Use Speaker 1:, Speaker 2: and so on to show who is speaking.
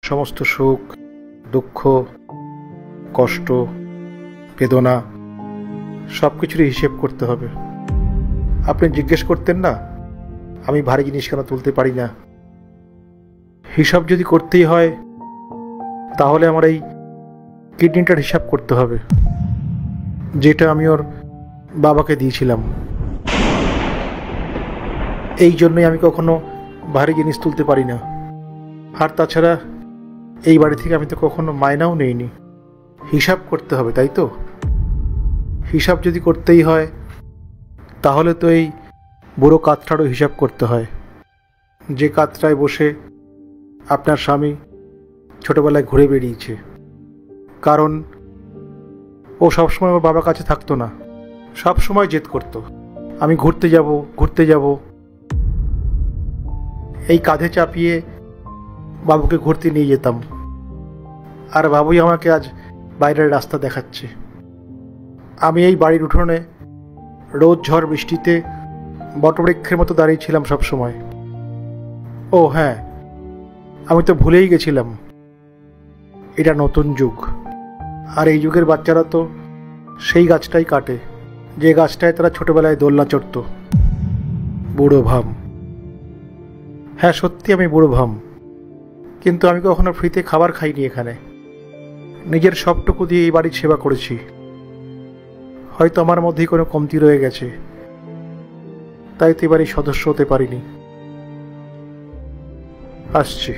Speaker 1: সমস্ত সুখ, দুঃখ, কষ্ট, বেদনা সব কিছুরই হিসেব করতে হবে। আপনি জিজ্ঞেস করতেন না আমি ভারী জিনিস কেন তুলতে পারি না। হিসাব যদি করতেই হয় তাহলে আমার এই কিডনিটার হিসাব করতে হবে, যেটা আমি ওর বাবাকে দিয়েছিলাম। এই জন্যই আমি কখনো ভারী জিনিস তুলতে পারি না। আর তাছাড়া এই বাড়ি থেকে আমি তো কখনো মায়নাও নেইনি। হিসাব করতে হবে, তাই তো? হিসাব যদি করতেই হয় তাহলে তো এই বুড়ো কাতটারও হিসাব করতে হয়, যে কাতটায় বসে আপনার স্বামী ছোটবেলায় ঘুরে বেরিয়েছে। কারণ ও সবসময় ওর বাবার কাছে থাকতো না, সব সময় জেদ করতো আমি ঘুরতে যাব ঘুরতে যাব। এই কাঁধে চাপিয়ে বাবুকে ঘুরতে নিয়ে যেতাম, আর বাবুই আমাকে আজ বাইরের রাস্তা দেখাচ্ছে। আমি এই বাড়ির উঠোনে রোজ ঝড় বৃষ্টিতে বটবৃক্ষের মতো দাঁড়িয়েছিলাম সব সময়। ও হ্যাঁ, আমি তো ভুলেই গেছিলাম এটা নতুন যুগ, আর এই যুগের বাচ্চারা তো সেই গাছটাই কাটে যে গাছটায় তারা ছোটবেলায় দোলনা চড়ত। বুড়ো ভাম। হ্যাঁ সত্যি আমি বুড়ো ভাম, কিন্তু আমি কখনো ফ্রিতে খাবার খাইনি এখানে। নিজের সবটুকু দিয়ে এই বাড়ির সেবা করেছি। হয়তো আমার মধ্যেই কোনো কমতি রয়ে গেছে, তাই তো এবারই সদস্য হতে পারিনি। আসছি।